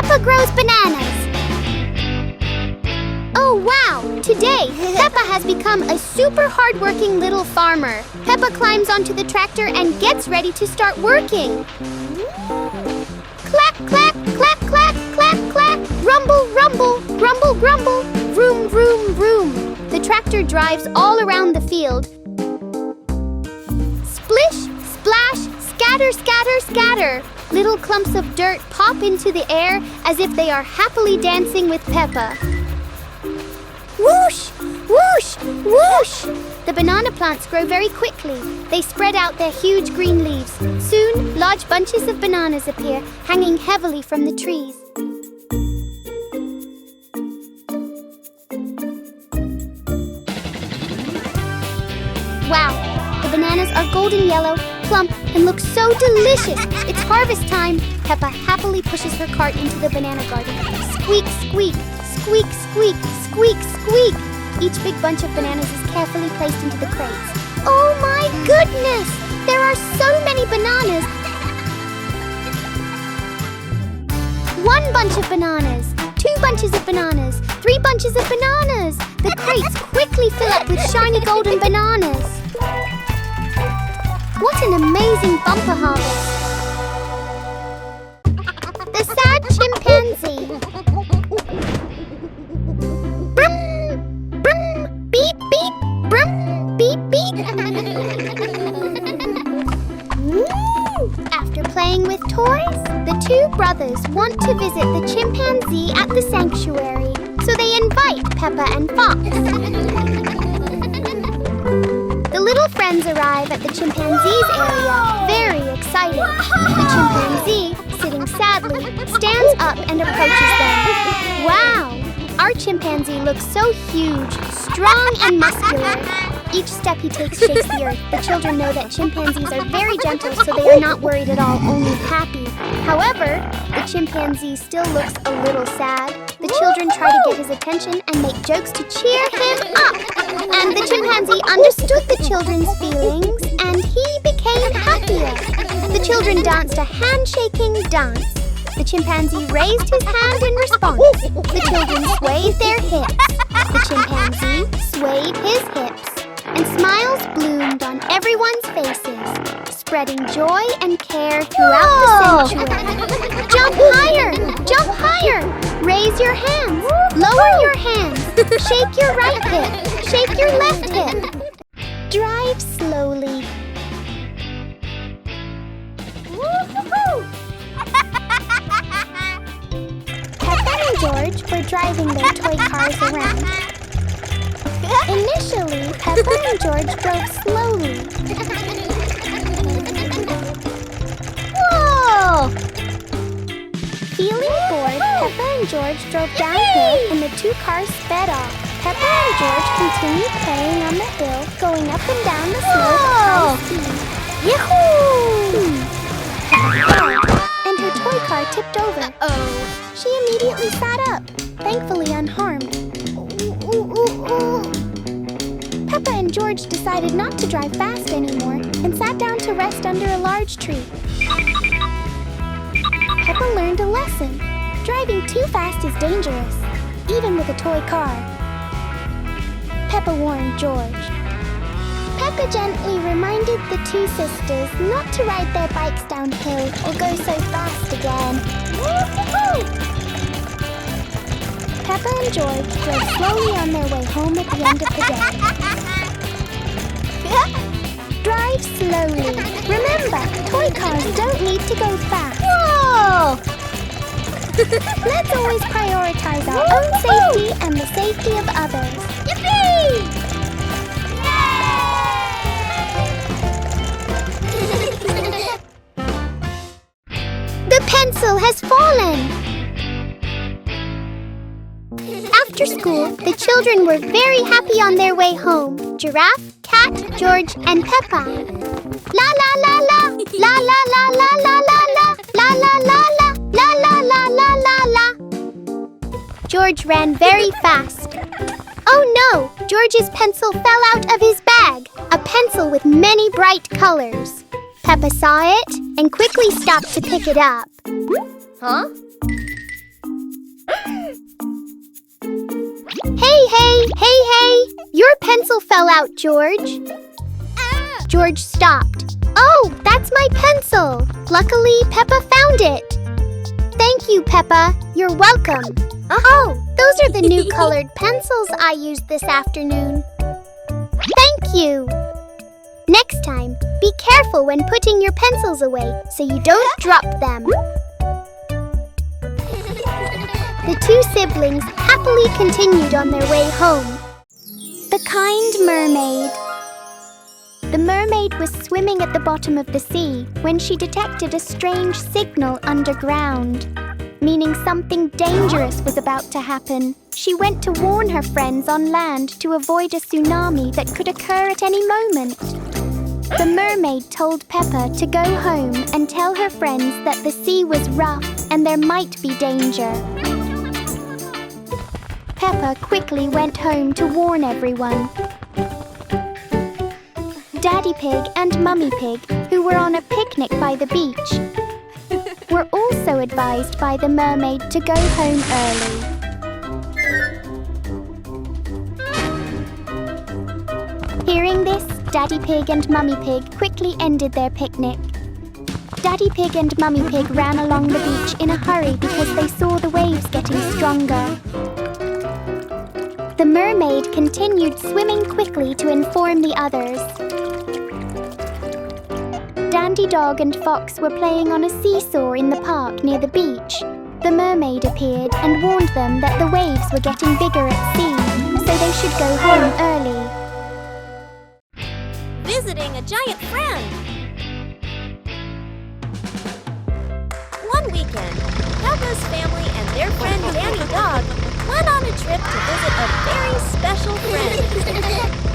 Peppa grows bananas. Oh wow! Today, Peppa has become a super hardworking little farmer. Peppa climbs onto the tractor and gets ready to start working. Clack, clack, clack, clack, clack, clack. Rumble, rumble, grumble, grumble. Vroom, vroom, vroom. The tractor drives all around the field. Splish, splash, scatter, scatter, scatter. Little clumps of dirt pop into the air as if they are happily dancing with Peppa. Whoosh! Whoosh! Whoosh! The banana plants grow very quickly. They spread out their huge green leaves. Soon, large bunches of bananas appear, hanging heavily from the trees. Wow! The bananas are golden yellow, plump, and look so delicious. It's harvest time. Peppa happily pushes her cart into the banana garden. Squeak, squeak, squeak, squeak, squeak, squeak. Each big bunch of bananas is carefully placed into the crates. Oh my goodness! There are so many bananas. 1 bunch of bananas, 2 bunches of bananas, 3 bunches of bananas. The crates quickly fill up with shiny golden bananas. What an amazing bumper harvest! The sad chimpanzee. Brum, brum, beep, beep, brum, beep, beep. After playing with toys, the 2 brothers want to visit the chimpanzee at the sanctuary, so they invite Peppa and Fox. The little friends arrive at the chimpanzee's area, very excited. The chimpanzee, sitting sadly, stands up and approaches them. Wow! Our chimpanzee looks so huge, strong and muscular. Each step he takes shakes the earth. The children know that chimpanzees are very gentle, so they are not worried at all, only happy. However, the chimpanzee still looks a little sad. The children try to get his attention and make jokes to cheer him up. And the chimpanzee understood the children's feelings, and he became happier. The children danced a handshaking dance. The chimpanzee raised his hand in response. The children swayed their hips. The chimpanzee swayed his hips. And smiles bloomed on everyone's faces, spreading joy and care throughout the sanctuary. Jump higher! Jump higher! Raise your hands! Lower your hands! Shake your right hip! Shake your left hip! Drive slowly. Peppa and George were driving their toy cars around. Initially, Peppa and George drove slowly. Whoa! Feeling bored, Peppa and George drove downhill and the 2 cars sped off. Peppa and George continued playing on the hill, going up and down the slope at high speed. Yahoo! And her toy car tipped over. She immediately sat up, thankfully unharmed. Peppa and George decided not to drive fast anymore and sat down to rest under a large tree. Peppa learned a lesson. Driving too fast is dangerous, even with a toy car. Peppa warned George. Peppa gently reminded the 2 sisters not to ride their bikes downhill or go so fast again. Peppa and George drove slowly on their way home at the end of the day. Drive slowly. Remember, toy cars don't need to go fast. Whoa! Let's always prioritize our own safety and the safety of others. Yippee! The pencil has fallen! After school, the children were very happy on their way home. Giraffe, Cat, George, and Peppa. La la la la, la la la la la la la, la la la la, la la la la la la. George ran very fast. Oh no! George's pencil fell out of his bag. A pencil with many bright colors. Peppa saw it and quickly stopped to pick it up. Huh? Hey! Your pencil fell out, George. George stopped. Oh, that's my pencil. Luckily, Peppa found it. Thank you, Peppa. You're welcome. Oh, those are the new colored pencils I used this afternoon. Thank you. Next time, be careful when putting your pencils away so you don't drop them. The two siblings happily continued on their way home. The kind mermaid. The mermaid was swimming at the bottom of the sea when she detected a strange signal underground, meaning something dangerous was about to happen. She went to warn her friends on land to avoid a tsunami that could occur at any moment. The mermaid told Peppa to go home and tell her friends that the sea was rough and there might be danger. Peppa quickly went home to warn everyone. Daddy Pig and Mummy Pig, who were on a picnic by the beach, were also advised by the mermaid to go home early. Hearing this, Daddy Pig and Mummy Pig quickly ended their picnic. Daddy Pig and Mummy Pig ran along the beach in a hurry because they saw the waves getting stronger. The mermaid continued swimming quickly to inform the others. Dandy Dog and Fox were playing on a seesaw in the park near the beach. The mermaid appeared and warned them that the waves were getting bigger at sea, so they should go home early. Visiting a giant friend. One weekend, Peppa's family and their friend Danny Dog went on a trip to visit a very special friend.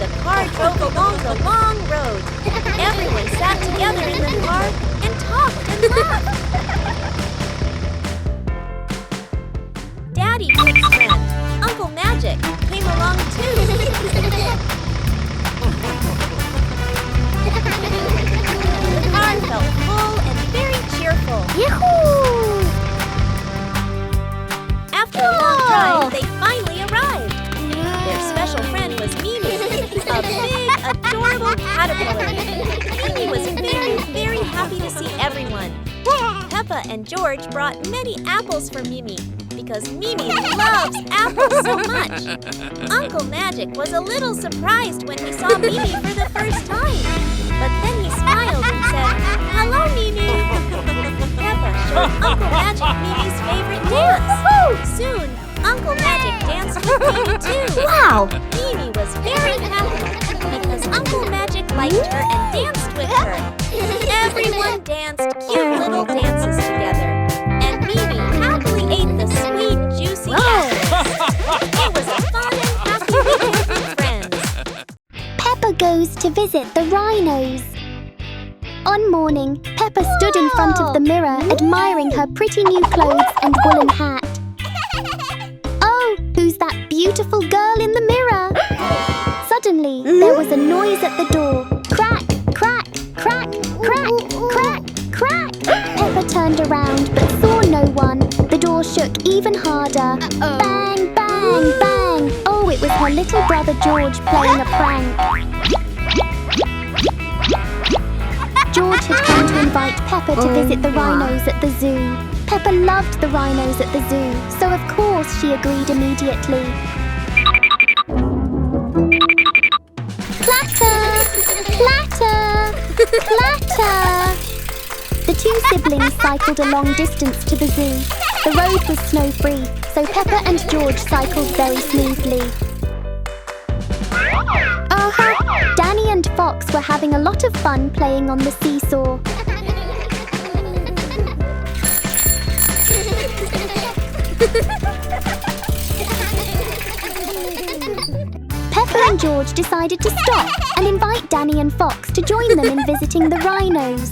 The car drove along the long road. Everyone sat together in the car and talked and laughed. Daddy Pig's friend, Uncle Magic, came along too. The car felt full and very cheerful. Yahoo! After a long drive, they finally arrived. Their special friend was Mimi, a big, adorable caterpillar. Mimi was very, very happy to see everyone. Peppa and George brought many apples for Mimi because Mimi loves apples so much. Uncle Magic was a little surprised when he saw Mimi for the first time. But then he smiled and said, "Hello, Mimi." Peppa showed Uncle Magic Mimi's favorite dance. Soon, Uncle Magic danced with Mimi too. Wow! Mimi was very happy because Uncle Magic liked her and danced with her. Everyone danced cute little dances together, and Mimi happily ate the sweet, juicy apples. It was a fun and happy weekend with friends. Peppa goes to visit the rhinos. One morning, Peppa stood in front of the mirror admiring her pretty new clothes and woolen hat. Oh, who's that beautiful girl in the mirror? Suddenly, there was a noise at the door. Crack, crack, crack, crack, crack, crack. Peppa turned around but saw no one. The door shook even harder. Bang, bang, bang. Oh, it was her little brother George playing a prank. George had come to invite Peppa to visit the rhinos at the zoo. Peppa loved the rhinos at the zoo, so of course she agreed immediately. Clatter! Clatter! Clatter! The two siblings cycled a long distance to the zoo. The road was snow-free, so Peppa and George cycled very smoothly. Danny and Fox were having a lot of fun playing on the seesaw. Peppa and George decided to stop and invite Danny and Fox to join them in visiting the rhinos.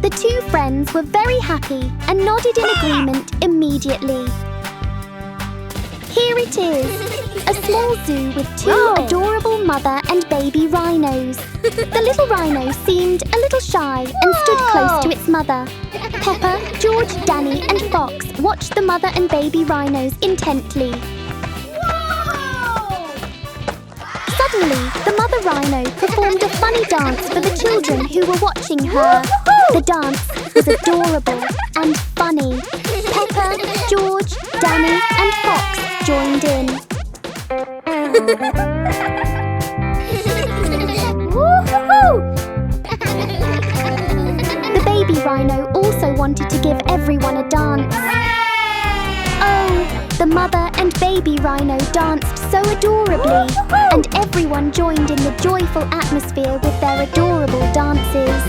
The two friends were very happy and nodded in agreement immediately. Here it is, a small zoo with two adorable mother and baby rhinos. The little rhino seemed a little shy and stood close to its mother. Peppa, George, Danny and Fox watched the mother and baby rhinos intently. Suddenly, the mother rhino performed a funny dance for the children who were watching her. The dance was adorable and funny. Peppa, George, Danny, and Fox joined in. The baby rhino also wanted to give everyone a dance. Oh, the mother and baby rhino danced so adorably, and everyone joined in the joyful atmosphere with their adorable dances.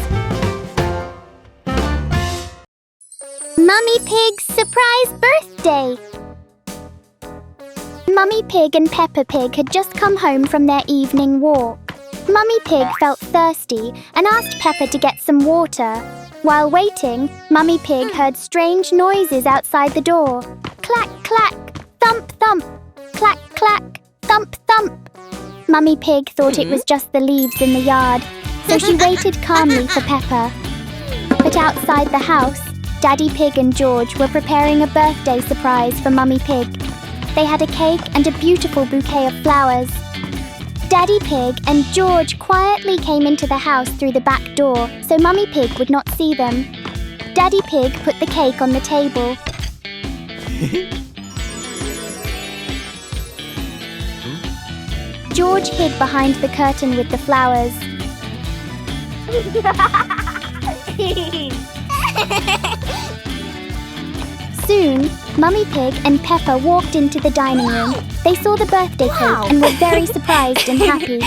Mummy Pig's surprise birthday! Mummy Pig and Peppa Pig had just come home from their evening walk. Mummy Pig felt thirsty and asked Peppa to get some water. While waiting, Mummy Pig heard strange noises outside the door. Clack, clack, thump, thump. Clack, clack, thump, thump. Mummy Pig thought it was just the leaves in the yard, so she waited calmly for Peppa. But outside the house, Daddy Pig and George were preparing a birthday surprise for Mummy Pig. They had a cake and a beautiful bouquet of flowers. Daddy Pig and George quietly came into the house through the back door so Mummy Pig would not see them. Daddy Pig put the cake on the table. George hid behind the curtain with the flowers. Soon, Mummy Pig and Peppa walked into the dining room. They saw the birthday cake and were very surprised and happy.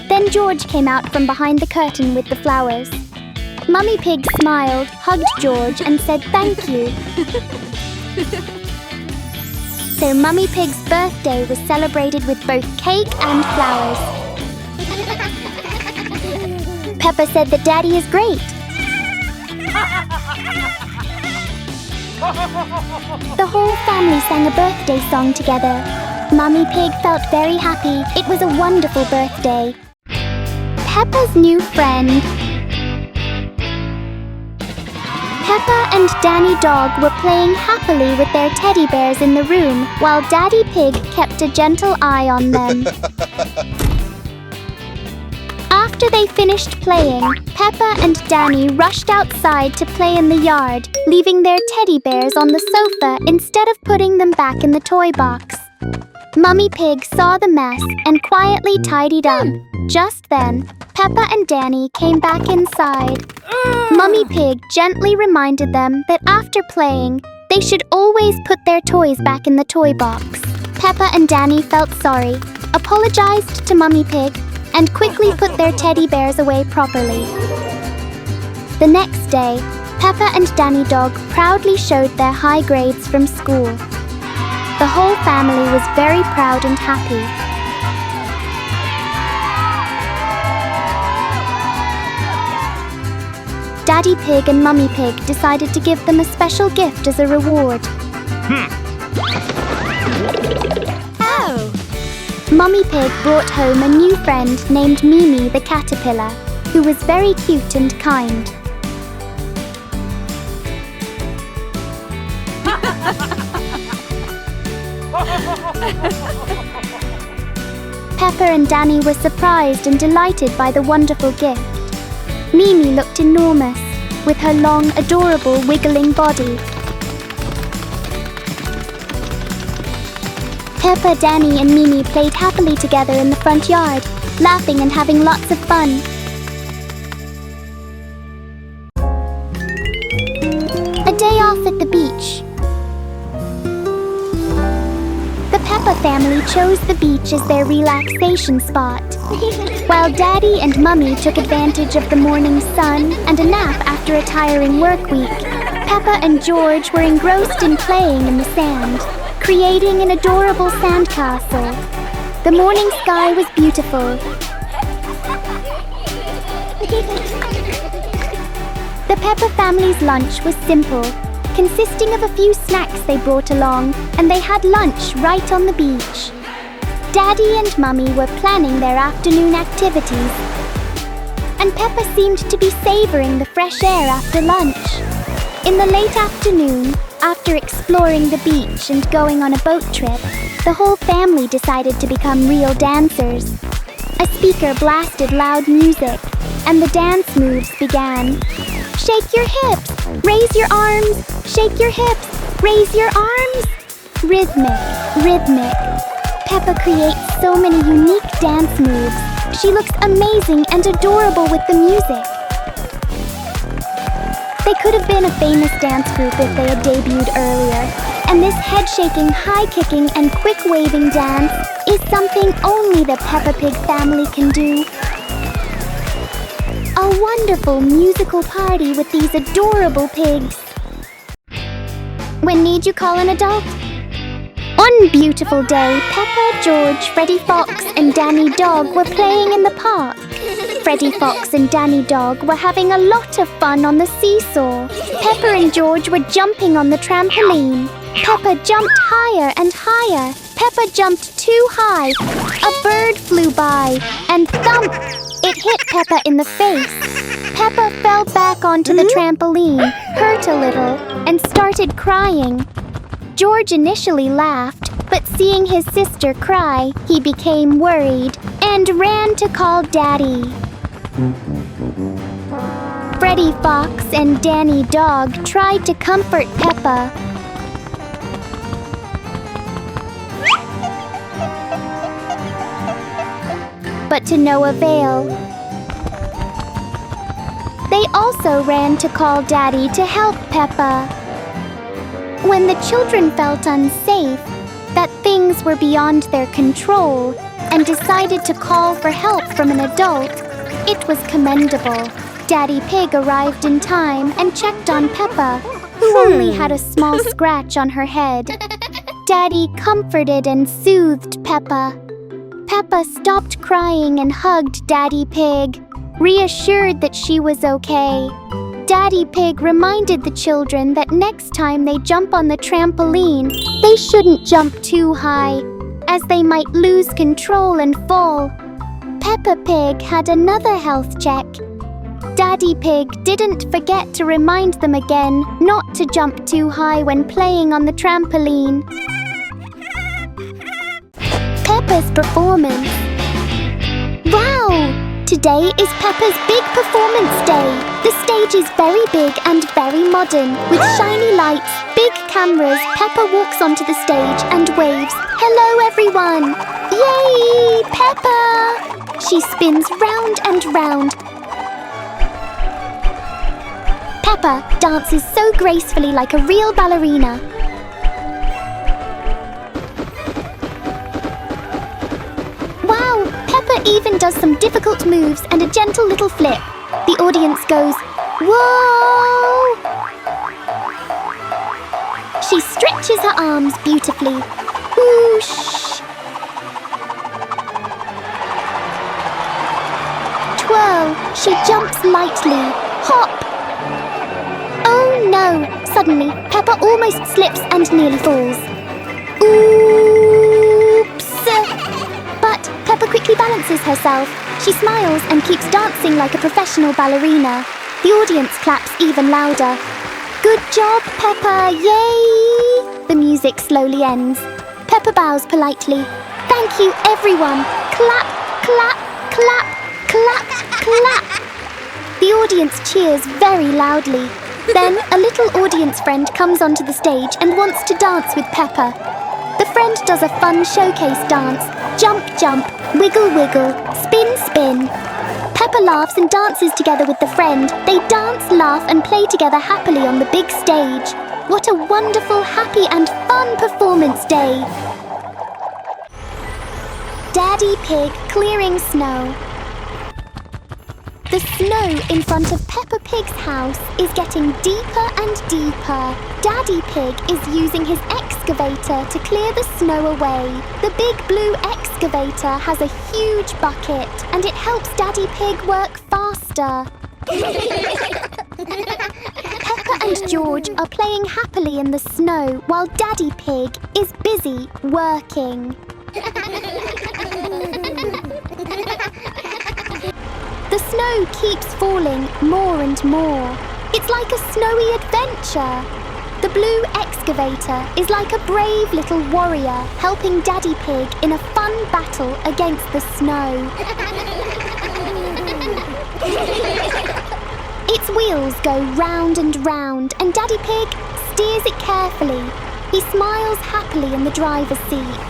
Then George came out from behind the curtain with the flowers. Mummy Pig smiled, hugged George and said thank you. So Mummy Pig's birthday was celebrated with both cake and flowers. Peppa said that Daddy is great. The whole family sang a birthday song together. Mummy Pig felt very happy. It was a wonderful birthday. Peppa's new friend. Peppa and Danny Dog were playing happily with their teddy bears in the room while Daddy Pig kept a gentle eye on them. After they finished playing, Peppa and Danny rushed outside to play in the yard, leaving their teddy bears on the sofa instead of putting them back in the toy box. Mummy Pig saw the mess and quietly tidied up. Just then, Peppa and Danny came back inside. Mummy Pig gently reminded them that after playing, they should always put their toys back in the toy box. Peppa and Danny felt sorry, apologized to Mummy Pig, and quickly put their teddy bears away properly. The next day, Peppa and Danny Dog proudly showed their high grades from school. The whole family was very proud and happy. Daddy Pig and Mummy Pig decided to give them a special gift as a reward. Oh! Mummy Pig brought home a new friend named Mimi the caterpillar, who was very cute and kind. Peppa and Danny were surprised and delighted by the wonderful gift. Mimi looked enormous, with her long, adorable, wiggling body. Peppa, Danny and Mimi played happily together in the front yard, laughing and having lots of fun. A day off at the beach. The Peppa family chose the beach as their relaxation spot. While Daddy and Mummy took advantage of the morning sun and a nap after a tiring work week, Peppa and George were engrossed in playing in the sand, creating an adorable sandcastle. The morning sky was beautiful. The Peppa family's lunch was simple, consisting of a few snacks they brought along, and they had lunch right on the beach. Daddy and Mummy were planning their afternoon activities, and Peppa seemed to be savoring the fresh air after lunch. In the late afternoon, After exploring the beach and going on a boat trip, the whole family decided to become real dancers. A speaker blasted loud music, and the dance moves began. Shake your hips, raise your arms, shake your hips, raise your arms. Rhythmic, rhythmic. Peppa creates so many unique dance moves. She looks amazing and adorable with the music. They could have been a famous dance group if they had debuted earlier. And this head-shaking, high-kicking, and quick-waving dance is something only the Peppa Pig family can do. A wonderful musical party with these adorable pigs. When need you call an adult? One beautiful day, Peppa, George, Freddy Fox, and Danny Dog were playing in the park. Freddy Fox and Danny Dog were having a lot of fun on the seesaw. Peppa and George were jumping on the trampoline. Peppa jumped higher and higher. Peppa jumped too high. A bird flew by, and thump! It hit Peppa in the face. Peppa fell back onto the trampoline, hurt a little, and started crying. George initially laughed, but seeing his sister cry, he became worried and ran to call Daddy. Freddy Fox and Danny Dog tried to comfort Peppa. But to no avail. They also ran to call Daddy to help Peppa. When the children felt unsafe, that things were beyond their control, and decided to call for help from an adult, it was commendable. Daddy Pig arrived in time and checked on Peppa, who only had a small scratch on her head. Daddy comforted and soothed Peppa. Peppa stopped crying and hugged Daddy Pig, reassured that she was okay. Daddy Pig reminded the children that next time they jump on the trampoline, they shouldn't jump too high, as they might lose control and fall. Peppa Pig had another health check. Daddy Pig didn't forget to remind them again not to jump too high when playing on the trampoline. Peppa's performance. Wow! Today is Peppa's big performance day. The stage is very big and very modern. With shiny lights, big cameras, Peppa walks onto the stage and waves. Hello everyone! Yay! Peppa! She spins round and round. Peppa dances so gracefully like a real ballerina. Wow! Peppa even does some difficult moves and a gentle little flip. The audience goes, whoa! She stretches her arms beautifully. Whoosh! Twirl! She jumps lightly. Hop! Oh no! Suddenly, Peppa almost slips and nearly falls. Oops! But Peppa quickly balances herself. She smiles and keeps dancing like a professional ballerina. The audience claps even louder. Good job, Peppa! Yay! The music slowly ends. Peppa bows politely. Thank you, everyone! Clap, clap, clap, clap, clap! The audience cheers very loudly. Then a little audience friend comes onto the stage and wants to dance with Peppa. The friend does a fun showcase dance. Jump, jump, wiggle, wiggle, spin, spin. Peppa laughs and dances together with the friend. They dance, laugh and play together happily on the big stage. What a wonderful, happy and fun performance day. Daddy Pig clearing snow. The snow in front of Peppa Pig's house is getting deeper and deeper. Daddy Pig is using his excavator to clear the snow away. The big blue excavator has a huge bucket and it helps Daddy Pig work faster. Peppa and George are playing happily in the snow while Daddy Pig is busy working. The snow keeps falling more and more. It's like a snowy adventure. The blue excavator is like a brave little warrior helping Daddy Pig in a fun battle against the snow. Its wheels go round and round, and Daddy Pig steers it carefully. He smiles happily in the driver's seat.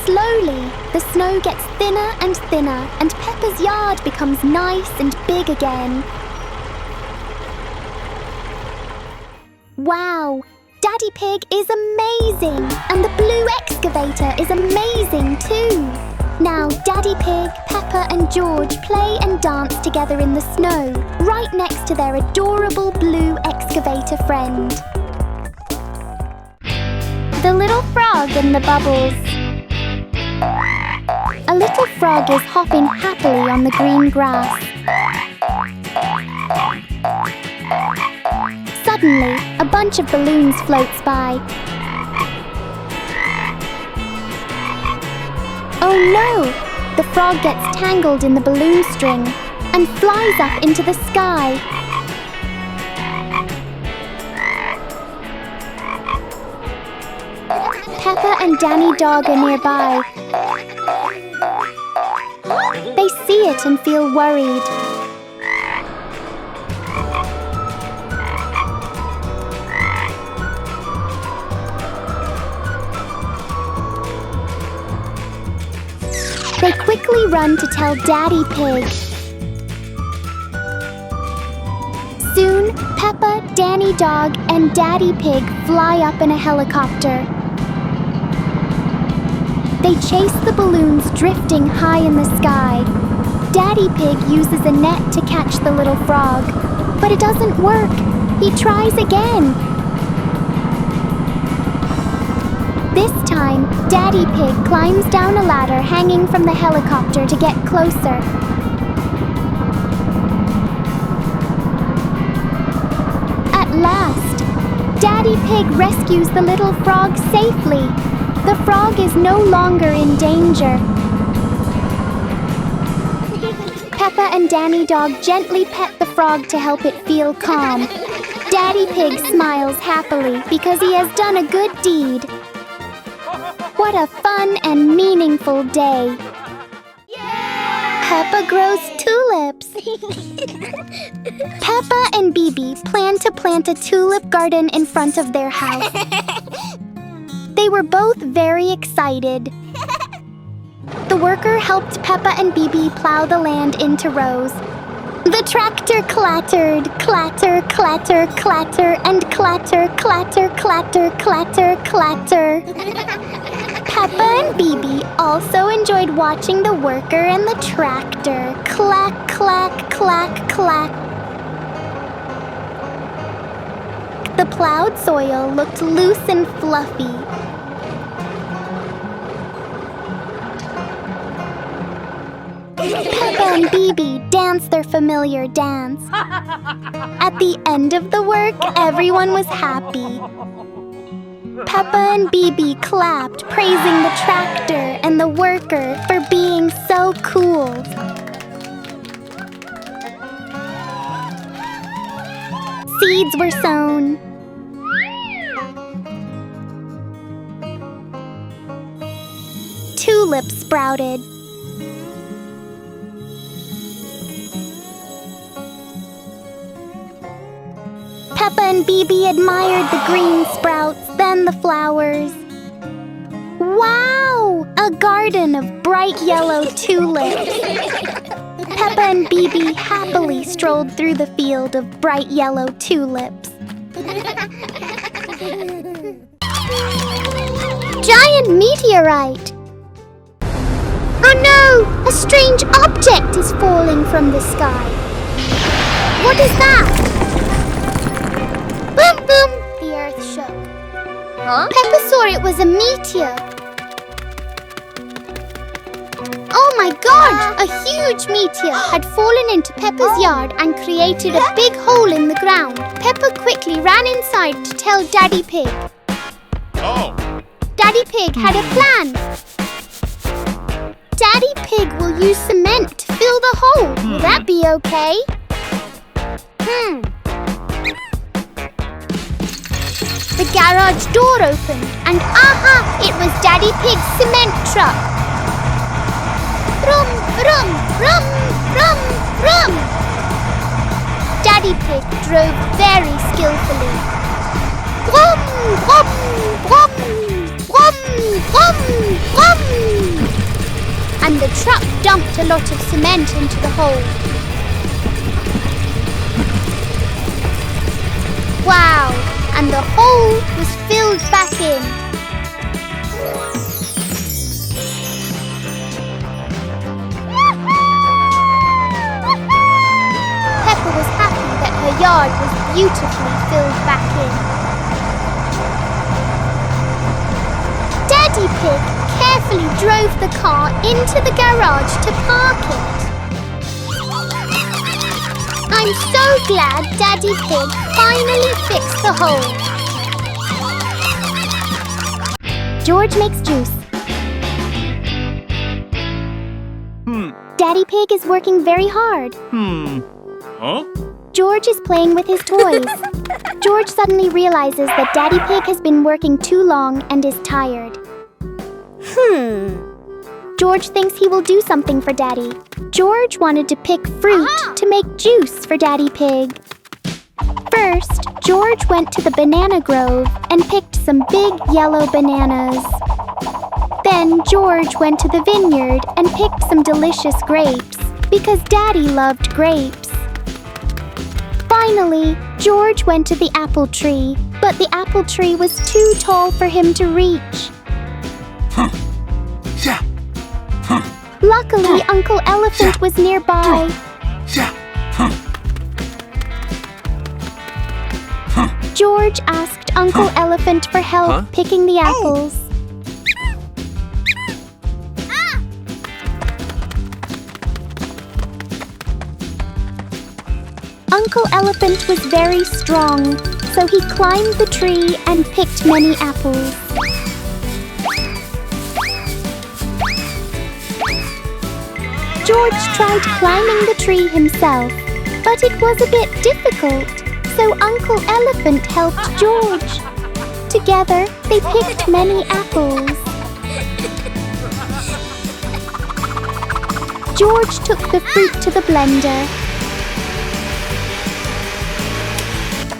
Slowly, the snow gets thinner and thinner, and Peppa's yard becomes nice and big again. Wow! Daddy Pig is amazing! And the blue excavator is amazing too! Now Daddy Pig, Peppa and George play and dance together in the snow, right next to their adorable blue excavator friend. The little frog in the bubbles. A little frog is hopping happily on the green grass. Suddenly, a bunch of balloons floats by. Oh no! The frog gets tangled in the balloon string and flies up into the sky. Peppa and Danny Dog are nearby. They see it and feel worried. They quickly run to tell Daddy Pig. Soon, Peppa, Danny Dog, and Daddy Pig fly up in a helicopter. They chase the balloons drifting high in the sky. Daddy Pig uses a net to catch the little frog, but it doesn't work. He tries again. This time, Daddy Pig climbs down a ladder hanging from the helicopter to get closer. At last, Daddy Pig rescues the little frog safely. The frog is no longer in danger. Peppa and Danny Dog gently pet the frog to help it feel calm. Daddy Pig smiles happily because he has done a good deed. What a fun and meaningful day! Peppa grows tulips. Peppa and Bibi plan to plant a tulip garden in front of their house. They were both very excited. The worker helped Peppa and Bibi plow the land into rows. The tractor clattered, clatter, clatter, clatter, and clatter, clatter, clatter, clatter, clatter. Peppa and Bibi also enjoyed watching the worker and the tractor clack, clack, clack, clack. The plowed soil looked loose and fluffy. Peppa and Bibi danced their familiar dance. At the end of the work, everyone was happy. Peppa and Bibi clapped, praising the tractor and the worker for being so cool. Seeds were sown. Tulips sprouted. Peppa and Bibi admired the green sprouts, then the flowers. Wow! A garden of bright yellow tulips. Peppa and Bibi happily strolled through the field of bright yellow tulips. Giant meteorite! Oh no! A strange object is falling from the sky. What is that? Boom, boom! The earth shook. Huh? Peppa saw it was a meteor. Oh my god! A huge meteor had fallen into Peppa's yard and created a big hole in the ground. Peppa quickly ran inside to tell Daddy Pig. Oh! Daddy Pig had a plan. Daddy Pig will use cement to fill the hole. Will that be okay? The garage door opened and aha! It was Daddy Pig's cement truck. Vroom, vroom, vroom, vroom, vroom. Daddy Pig drove very skillfully. Vroom, vroom, vroom, vroom, vroom, vroom. And the truck dumped a lot of cement into the hole. Wow! And the hole was filled back in. Peppa was happy that her yard was beautifully filled back in. Daddy Pig carefully drove the car into the garage to park it. I'm so glad Daddy Pig finally fixed the hole. George makes juice. Daddy Pig is working very hard. Huh? George is playing with his toys. George suddenly realizes that Daddy Pig has been working too long and is tired. George thinks he will do something for Daddy. George wanted to pick fruit to make juice for Daddy Pig. First, George went to the banana grove and picked some big yellow bananas. Then George went to the vineyard and picked some delicious grapes because Daddy loved grapes. Finally, George went to the apple tree, but the apple tree was too tall for him to reach. Luckily, Uncle Elephant was nearby. George asked Uncle Elephant for help picking the apples. Uncle Elephant was very strong, so he climbed the tree and picked many apples. George tried climbing the tree himself, but it was a bit difficult, so Uncle Elephant helped George. Together, they picked many apples. George took the fruit to the blender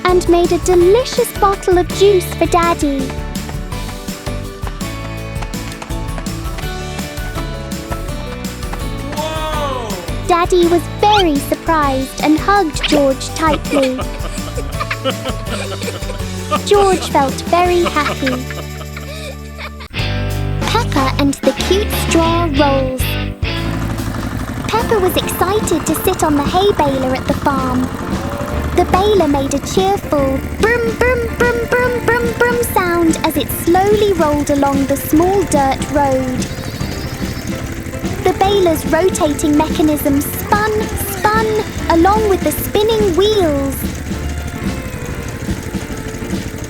and made a delicious bottle of juice for Daddy. Daddy was very surprised and hugged George tightly. George felt very happy. Peppa and the cute straw rolls. Peppa was excited to sit on the hay baler at the farm. The baler made a cheerful brum brum brum brum brum brum sound as it slowly rolled along the small dirt road. The baler's rotating mechanism spun along with the spinning wheels.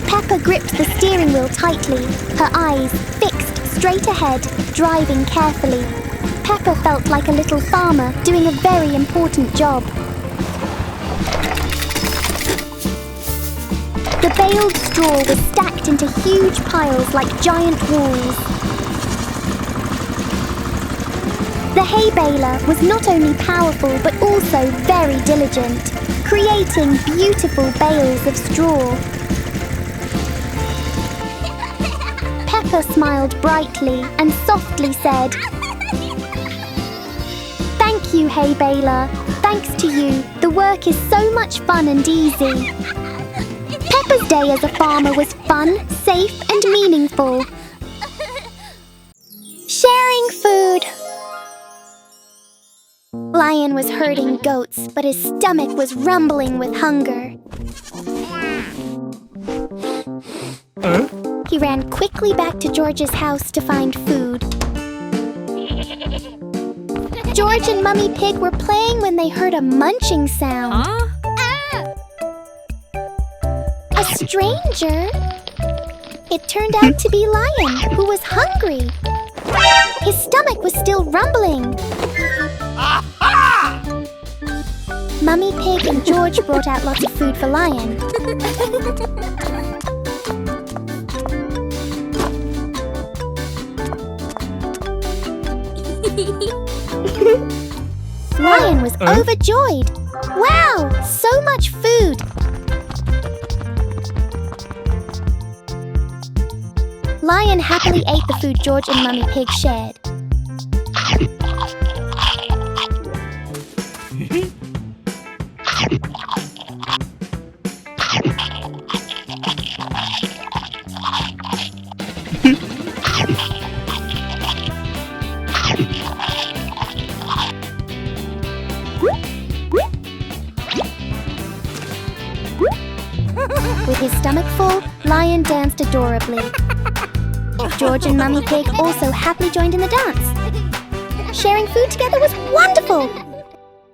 Peppa gripped the steering wheel tightly, her eyes fixed straight ahead, driving carefully. Peppa felt like a little farmer doing a very important job. The baled straw was stacked into huge piles like giant walls. The hay baler was not only powerful but also very diligent, creating beautiful bales of straw. Peppa smiled brightly and softly said, "Thank you, hay baler. Thanks to you, the work is so much fun and easy." Peppa's day as a farmer was fun, safe and meaningful. Sharing food. Lion was herding goats, but his stomach was rumbling with hunger. He ran quickly back to George's house to find food. George and Mummy Pig were playing when they heard a munching sound. A stranger? It turned out to be Lion, who was hungry. His stomach was still rumbling. Mummy Pig and George brought out lots of food for Lion. Lion was overjoyed. Wow, so much food! Lion happily ate the food George and Mummy Pig shared. With his stomach full, Lion danced adorably. George and Mummy Pig also happily joined in the dance. Sharing food together was wonderful!